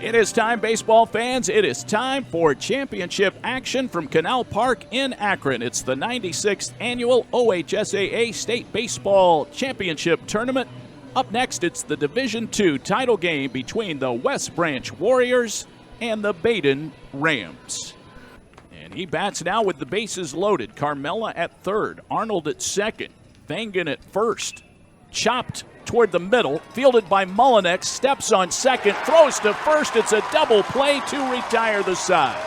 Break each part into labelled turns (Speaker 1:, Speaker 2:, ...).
Speaker 1: It is time, baseball fans. It is time for championship action from Canal Park in Akron. It's the 96th annual OHSAA State Baseball Championship Tournament. Up next, it's the Division II title game between the West Branch Warriors and the Badin Rams. And he bats now with the bases loaded. Carmella at third, Arnold at second, Vangan at first. Chopped toward the middle, fielded by Mullinex, steps on second, throws to first. It's a double play to retire the side.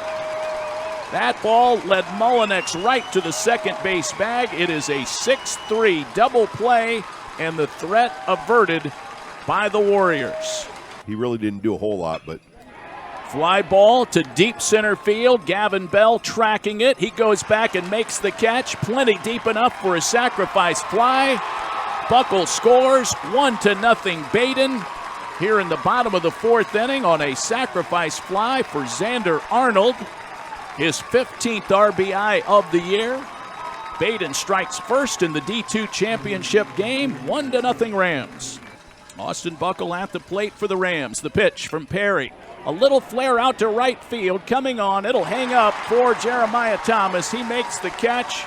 Speaker 1: That ball led Mullinex right to the second base bag. It is a 6-3 double play, and the threat averted by the Warriors.
Speaker 2: He really didn't do a whole lot, but
Speaker 1: fly ball to deep center field. Gavin Bell tracking it. He goes back and makes the catch. Plenty deep enough for a sacrifice fly. Buckle scores 1-0 Badin here in the bottom of the fourth inning on a sacrifice fly for Xander Arnold. His 15th RBI of the year. Badin strikes first in the D2 championship game, 1-0 Rams. Austin Buckle at the plate for the Rams. The pitch from Perry. A little flare out to right field. Coming on, it'll hang up for Jeremiah Thomas. He makes the catch.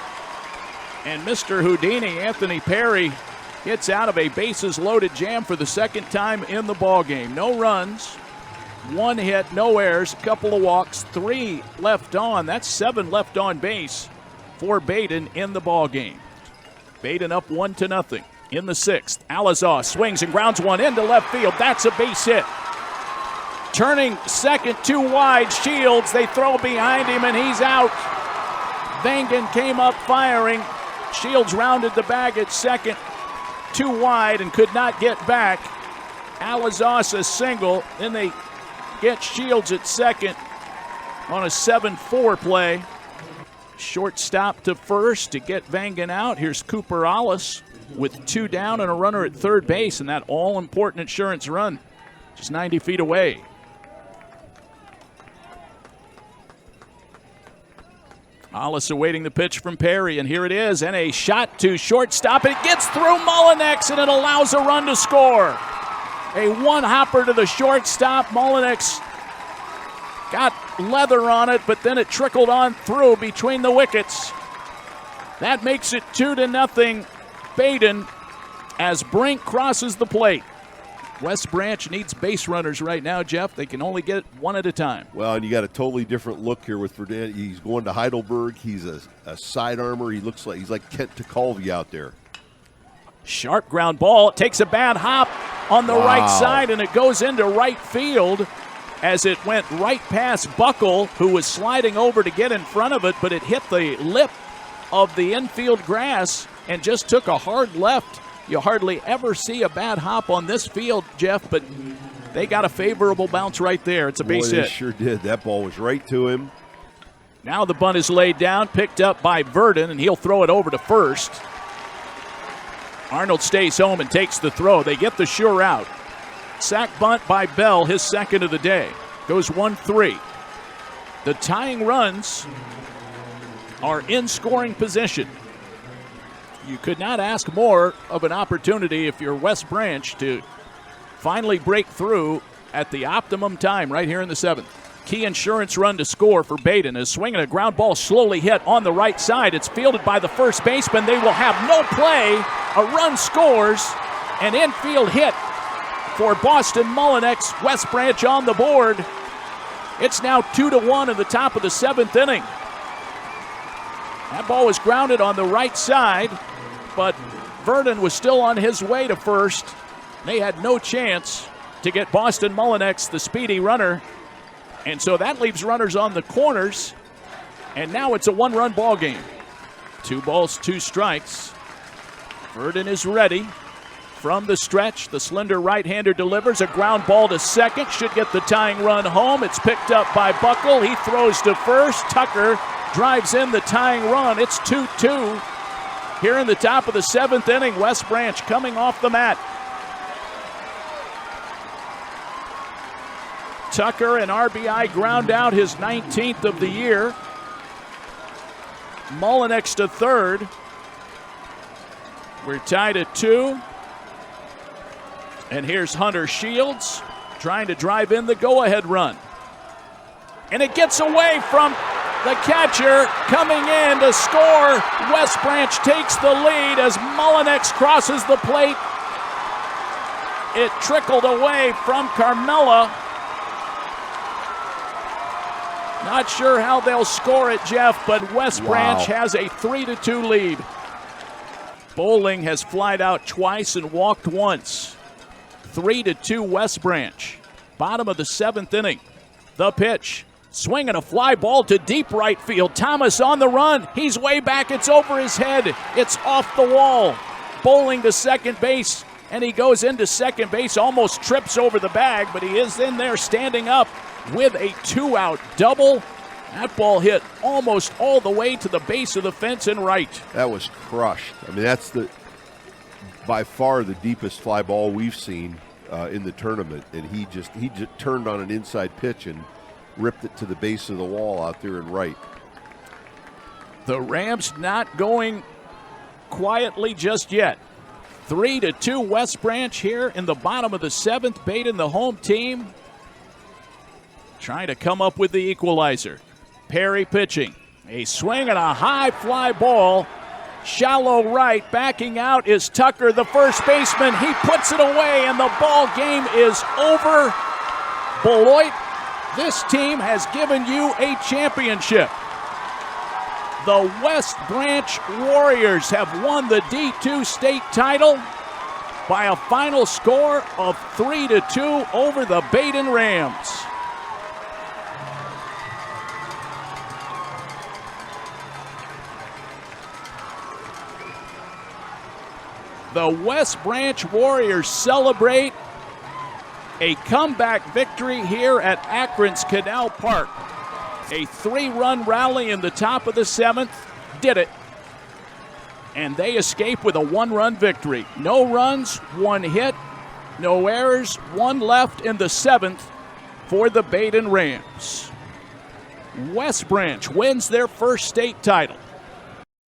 Speaker 1: And Mr. Houdini, Anthony Perry, gets out of a bases-loaded jam for the second time in the ballgame. No runs, one hit, no errors, a couple of walks, 3 left on. That's 7 left on base for Badin in the ballgame. Badin up 1-0 in the 6th. Alizaw swings and grounds one into left field. That's a base hit. Turning second, too wide. Shields, they throw behind him, and he's out. Vangan came up firing. Shields rounded the bag at second. Too wide and could not get back. Alizaw a single. Then they get Shields at second on a 7-4 play. Shortstop to first to get Vangan out. Here's Cooper Ollis with 2 down and a runner at third base, and that all-important insurance run just 90 feet away. Ollis awaiting the pitch from Perry, and here it is, and a shot to shortstop. It gets through Mullinex, and it allows a run to score. A one-hopper to the shortstop. Mullinex got leather on it, but then it trickled on through between the wickets. That makes it 2-0 Badin as Brink crosses the plate. West Branch needs base runners right now, Jeff. They can only get one at a time.
Speaker 2: Well, and you got a totally different look here with Verdun. He's going to Heidelberg. He's a side armor. He looks like he's like Kent Tekulve out there.
Speaker 1: Sharp ground ball. It takes a bad hop on the right side, and it goes into right field as it went right past Buckle, who was sliding over to get in front of it, but it hit the lip of the infield grass and just took a hard left. You hardly ever see a bad hop on this field, Jeff, but they got a favorable bounce right there. It's a base hit.
Speaker 2: They sure did. That ball was right to him.
Speaker 1: Now the bunt is laid down, picked up by Verdun, and he'll throw it over to first. Arnold stays home and takes the throw. They get the sure out. Sack bunt by Bell, his second of the day. Goes 1-3. The tying runs are in scoring position. You could not ask more of an opportunity if you're West Branch to finally break through at the optimum time right here in the 7th. Key insurance run to score for Badin is swinging a ground ball slowly hit on the right side. It's fielded by the first baseman. They will have no play. A run scores. An infield hit for Boston Mullinex. West Branch on the board. It's now 2-1 in the top of the 7th inning. That ball was grounded on the right side, but Verdun was still on his way to first. They had no chance to get Boston Mullinex, the speedy runner. And so that leaves runners on the corners. And now it's a 1-run ball game. 2 balls, 2 strikes. Verdun is ready. From the stretch, the slender right-hander delivers a ground ball to second. Should get the tying run home. It's picked up by Buckle. He throws to first. Tucker drives in the tying run. It's 2-2 here in the top of the 7th inning. West Branch coming off the mat. Tucker, an RBI ground out, his 19th of the year. Mullinex to third. We're tied at 2. And here's Hunter Shields. trying to drive in the go-ahead run. And it gets away from the catcher, coming in to score. West Branch takes the lead as Mullinex crosses the plate. It trickled away from Carmella. Not sure how they'll score it, Jeff, but West Branch has a 3-2 lead. Bowling has flied out twice and walked once. 3-2 West Branch. Bottom of the 7th inning. The pitch. Swinging a fly ball to deep right field. Thomas on the run. He's way back. It's over his head. It's off the wall. Bowling to second base, and he goes into second base. Almost trips over the bag, but he is in there standing up with a 2-out double. That ball hit almost all the way to the base of the fence and right.
Speaker 2: That was crushed. I mean, that's by far the deepest fly ball we've seen in the tournament, and he just turned on an inside pitch and ripped it to the base of the wall out there in right.
Speaker 1: The Rams not going quietly just yet. 3-2 West Branch here in the bottom of the 7th. Badin, the home team, trying to come up with the equalizer. Perry pitching. A swing and a high fly ball. Shallow right. Backing out is Tucker, the first baseman. He puts it away, and the ball game is over. Beloit, this team has given you a championship. The West Branch Warriors have won the D2 state title by a final score of 3-2 over the Badin Rams. The West Branch Warriors celebrate a comeback victory here at Akron's Canal Park. A 3-run rally in the top of the 7th did it. And they escape with a 1-run victory. No runs, 1 hit, no errors, 1 left in the 7th for the Badin Rams. West Branch wins their first state title.